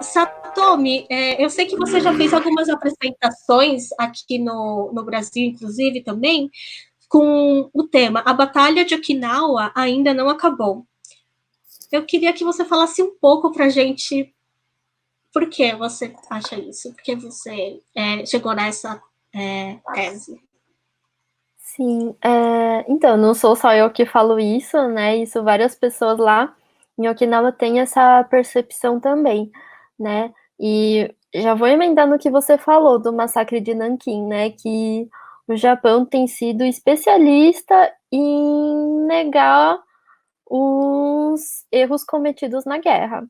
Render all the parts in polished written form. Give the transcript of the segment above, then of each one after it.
Satomi, eu sei que você já fez algumas apresentações aqui no Brasil, inclusive, também, com o tema A Batalha de Okinawa Ainda Não Acabou. Eu queria que você falasse um pouco para a gente por que você acha isso, por que você chegou nessa tese. Sim, então, não sou só eu que falo isso, né? Isso várias pessoas lá em Okinawa têm essa percepção também, né? E já vou emendar no que você falou do massacre de Nanquim, né? Que o Japão tem sido especialista em negar os erros cometidos na guerra,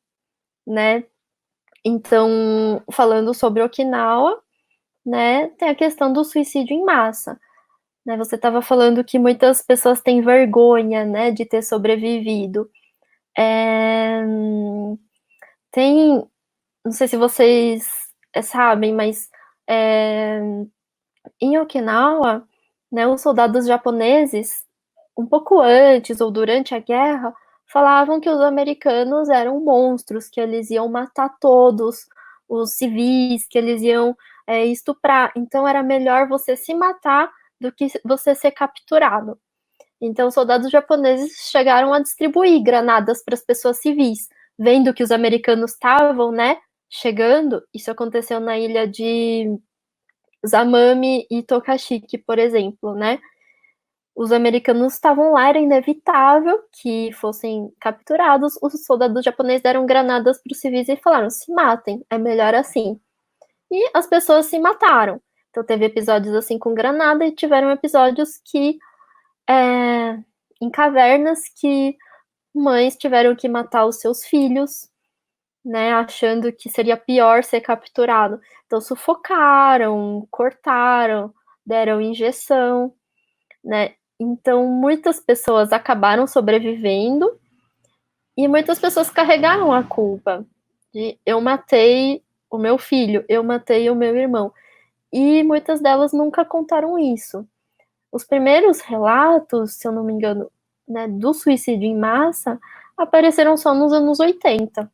né? Então, falando sobre Okinawa, né, tem a questão do suicídio em massa, né? Você estava falando que muitas pessoas têm vergonha, né, de ter sobrevivido. É, tem, não sei se vocês sabem, mas é, em Okinawa, né, os soldados japoneses, um pouco antes ou durante a guerra, falavam que os americanos eram monstros, que eles iam matar todos os civis, que eles iam estuprar. Então era melhor você se matar do que você ser capturado. Então, soldados japoneses chegaram a distribuir granadas para as pessoas civis, vendo que os americanos estavam, né, chegando. Isso aconteceu na ilha de Zamami e Tokashiki, por exemplo, né? Os americanos estavam lá, era inevitável que fossem capturados. Os soldados japoneses deram granadas para os civis e falaram: se matem, é melhor assim. E as pessoas se mataram. Então, teve episódios assim com granada e tiveram episódios que em cavernas que mães tiveram que matar os seus filhos, né, achando que seria pior ser capturado. Então sufocaram, cortaram, deram injeção, né? Então muitas pessoas acabaram sobrevivendo e muitas pessoas carregaram a culpa de eu matei o meu filho, eu matei o meu irmão. E muitas delas nunca contaram isso. Os primeiros relatos, se eu não me engano, né, do suicídio em massa apareceram só nos anos 80,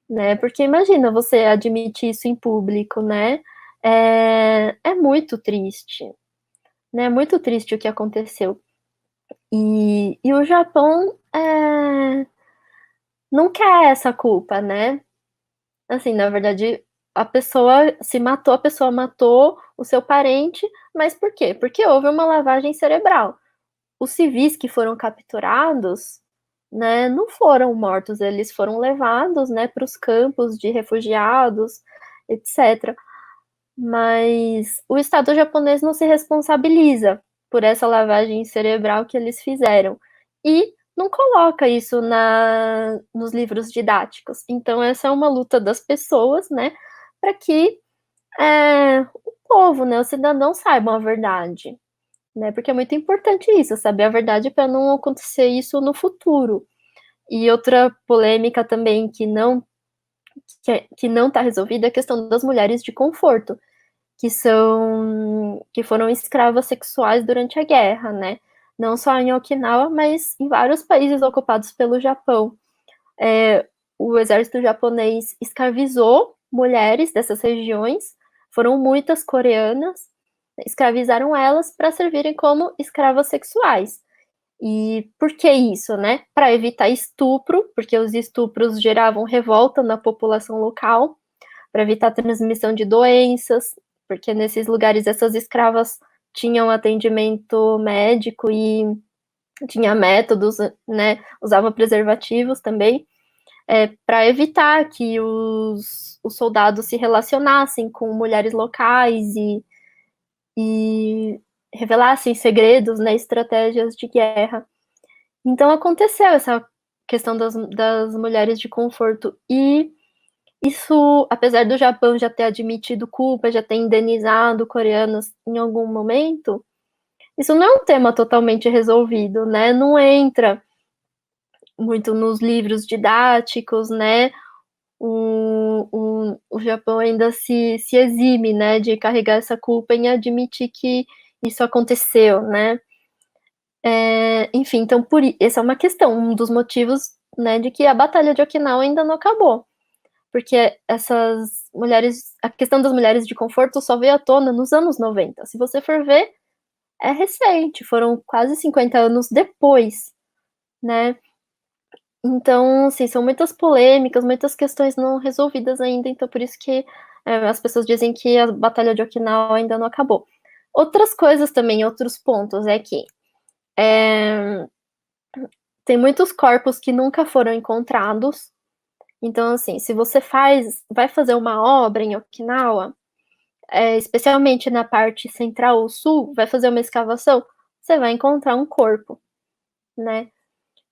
né? Porque imagina você admitir isso em público, né? É muito triste, né? É muito triste o que aconteceu. E o Japão não quer essa culpa, né? Assim, na verdade, a pessoa se matou, a pessoa matou o seu parente, mas por quê? Porque houve uma lavagem cerebral. Os civis que foram capturados, né, não foram mortos, eles foram levados, né, para os campos de refugiados, etc. Mas o Estado japonês não se responsabiliza por essa lavagem cerebral que eles fizeram e não coloca isso nos livros didáticos. Então essa é uma luta das pessoas, né, para que o povo, né, os cidadãos saibam a verdade, né? Porque é muito importante isso, saber a verdade para não acontecer isso no futuro. E outra polêmica também que não está resolvida é a questão das mulheres de conforto, que foram escravas sexuais durante a guerra, né? Não só em Okinawa, mas em vários países ocupados pelo Japão. O exército japonês escravizou mulheres dessas regiões, foram muitas coreanas, escravizaram elas para servirem como escravas sexuais. E por que isso, né? Para evitar estupro, porque os estupros geravam revolta na população local, para evitar a transmissão de doenças, porque nesses lugares essas escravas tinham atendimento médico e tinha métodos, né? Usava preservativos também, para evitar que os soldados se relacionassem com mulheres locais e revelassem segredos, né? Estratégias de guerra. Então aconteceu essa questão das mulheres de conforto. E isso, apesar do Japão já ter admitido culpa, já ter indenizado coreanos em algum momento, isso não é um tema totalmente resolvido, né? Não entra muito nos livros didáticos, né? O Japão ainda se exime, né, de carregar essa culpa em admitir que isso aconteceu, né? Enfim, então essa é uma questão, um dos motivos, né, de que a Batalha de Okinawa ainda não acabou. porque essas mulheres, a questão das mulheres de conforto só veio à tona nos anos 90. Se você for ver, é recente, foram quase 50 anos depois, né? Então, assim, são muitas polêmicas, muitas questões não resolvidas ainda, então por isso que as pessoas dizem que a Batalha de Okinawa ainda não acabou. Outras coisas também, outros pontos, é que tem muitos corpos que nunca foram encontrados. Então, assim, se você vai fazer uma obra em Okinawa, especialmente na parte central ou sul, vai fazer uma escavação, você vai encontrar um corpo, né?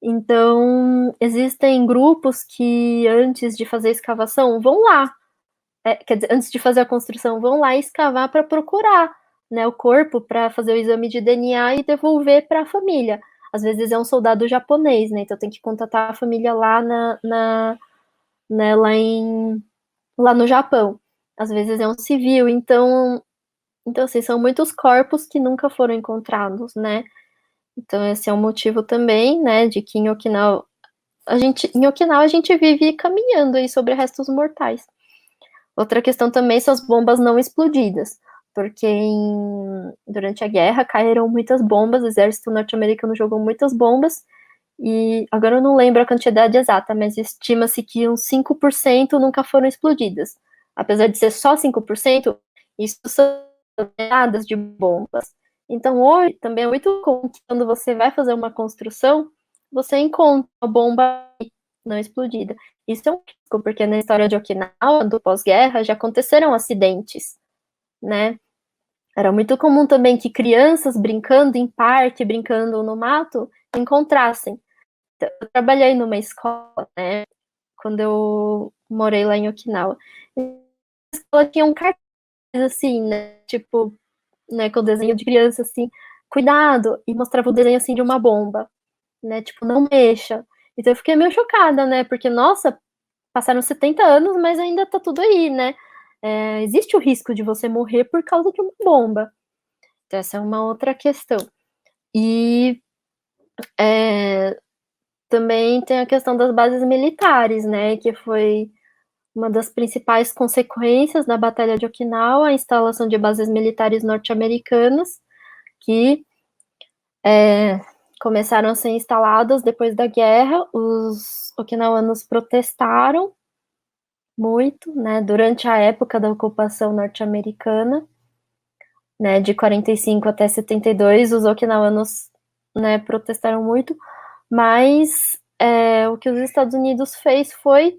Então, existem grupos que, antes de fazer a escavação, vão lá. Quer dizer, antes de fazer a construção, vão lá escavar para procurar, né, o corpo, para fazer o exame de DNA e devolver para a família. Às vezes é um soldado japonês, né? Então tem que contatar a família lá né, lá no Japão. Às vezes é um civil. Então, assim, são muitos corpos que nunca foram encontrados, né? Então, esse é um motivo também, né, de que em Okinawa a gente vive caminhando aí sobre restos mortais. Outra questão também são as bombas não explodidas, porque durante a guerra caíram muitas bombas, o exército norte-americano jogou muitas bombas, e agora eu não lembro a quantidade exata, mas estima-se que uns 5% nunca foram explodidas. Apesar de ser só 5%, isso são toneladas de bombas. Então, hoje também é muito comum que quando você vai fazer uma construção, você encontra uma bomba não explodida. Isso é um risco, porque na história de Okinawa, do pós-guerra, já aconteceram acidentes, né? Era muito comum também que crianças brincando em parque, brincando no mato, encontrassem. Eu trabalhei numa escola, né, quando eu morei lá em Okinawa. E a escola tinha um cartaz assim, né, tipo, né, com o desenho de criança assim, cuidado, e mostrava o desenho assim de uma bomba, né, tipo, não mexa. Então eu fiquei meio chocada, né, porque, nossa, passaram 70 anos, mas ainda tá tudo aí, né. Existe o risco de você morrer por causa de uma bomba. Então essa é uma outra questão. E também tem a questão das bases militares, né, que foi uma das principais consequências da Batalha de Okinawa, a instalação de bases militares norte-americanas, que começaram a ser instaladas depois da guerra. Os okinawanos protestaram muito, né, durante a época da ocupação norte-americana, né, de 45 até 72, os okinawanos, né, protestaram muito, mas o que os Estados Unidos fez foi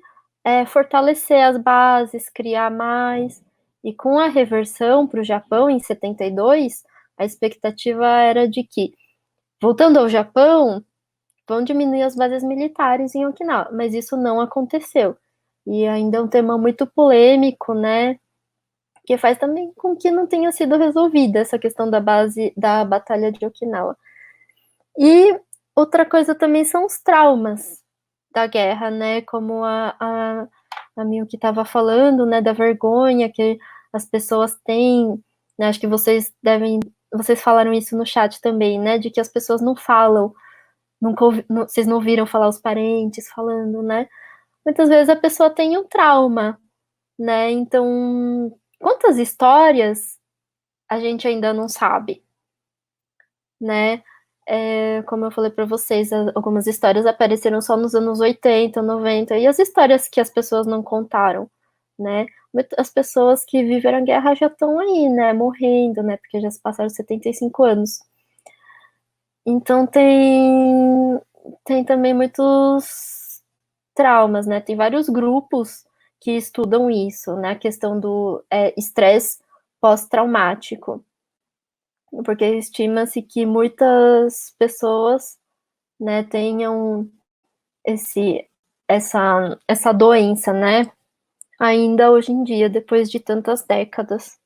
fortalecer as bases, criar mais, e com a reversão para o Japão em 72, a expectativa era de que, voltando ao Japão, vão diminuir as bases militares em Okinawa, mas isso não aconteceu. E ainda é um tema muito polêmico, né, que faz também com que não tenha sido resolvida essa questão da base da Batalha de Okinawa. E outra coisa também são os traumas da guerra, né? Como a Miyuki estava falando, né? Da vergonha que as pessoas têm, né? Acho que vocês falaram isso no chat também, né? De que as pessoas não falam, vocês não ouviram falar os parentes falando, né? Muitas vezes a pessoa tem um trauma, né? Então, quantas histórias a gente ainda não sabe, né? Como eu falei para vocês, algumas histórias apareceram só nos anos 80, 90, e as histórias que as pessoas não contaram, né? As pessoas que viveram a guerra já estão aí, né? Morrendo, né? Porque já se passaram 75 anos. Então tem também muitos traumas, né? Tem vários grupos que estudam isso, né? A questão do estresse pós-traumático, porque estima-se que muitas pessoas, né, tenham essa doença, né, ainda hoje em dia, depois de tantas décadas.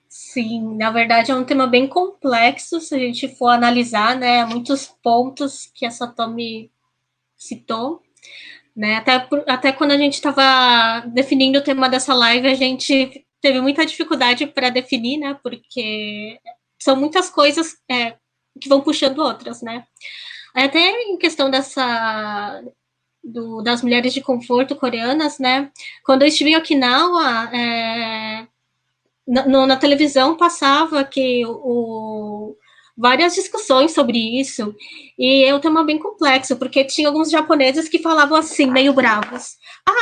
Sim, na verdade é um tema bem complexo, se a gente for analisar, né, muitos pontos que a Satomi citou, né, até quando a gente estava definindo o tema dessa live, a gente teve muita dificuldade para definir, né, porque são muitas coisas que vão puxando outras, né. Até em questão das mulheres de conforto coreanas, né? Quando eu estive em Okinawa, na televisão passava que várias discussões sobre isso, e é um tema bem complexo, porque tinha alguns japoneses que falavam assim, meio bravos,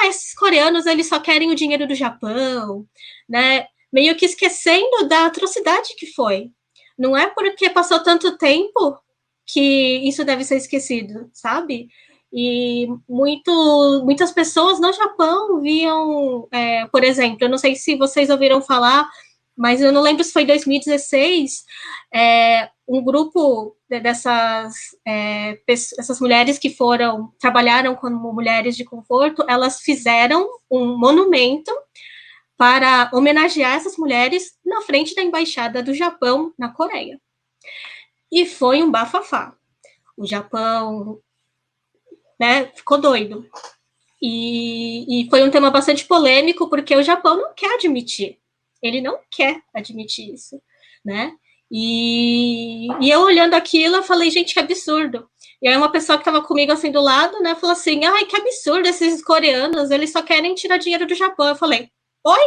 esses coreanos, eles só querem o dinheiro do Japão, né, meio que esquecendo da atrocidade que foi. Não é porque passou tanto tempo que isso deve ser esquecido, sabe? E muitas pessoas no Japão viam, por exemplo, eu não sei se vocês ouviram falar, mas eu não lembro se foi em 2016, um grupo essas mulheres que trabalharam como mulheres de conforto, elas fizeram um monumento para homenagear essas mulheres na frente da embaixada do Japão na Coreia. E foi um bafafá. O Japão, né, ficou doido. E foi um tema bastante polêmico, porque o Japão não quer admitir. Ele não quer admitir isso, né? E eu olhando aquilo, eu falei, gente, que absurdo. E aí uma pessoa que estava comigo assim do lado, né, falou assim, ai, que absurdo, esses coreanos, eles só querem tirar dinheiro do Japão. Eu falei, oi?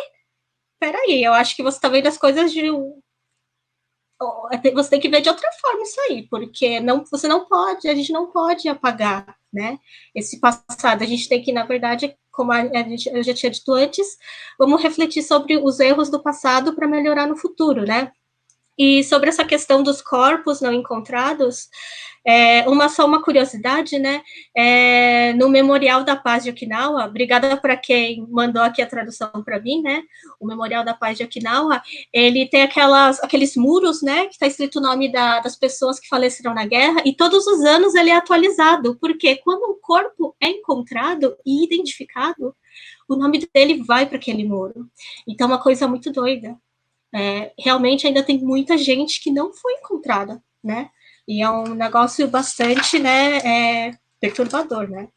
Peraí, eu acho que você está vendo as coisas você tem que ver de outra forma isso aí, porque você não pode, a gente não pode apagar, né, esse passado. A gente tem que, na verdade, como eu já tinha dito antes, vamos refletir sobre os erros do passado para melhorar no futuro, né? E sobre essa questão dos corpos não encontrados, só uma curiosidade, né? No Memorial da Paz de Okinawa, obrigada para quem mandou aqui a tradução para mim, né? O Memorial da Paz de Okinawa, ele tem aqueles muros, né? Que está escrito o nome das pessoas que faleceram na guerra, e todos os anos ele é atualizado, porque quando um corpo é encontrado e identificado, o nome dele vai para aquele muro. Então, é uma coisa muito doida. Realmente ainda tem muita gente que não foi encontrada, né? E é um negócio bastante, né, perturbador, né?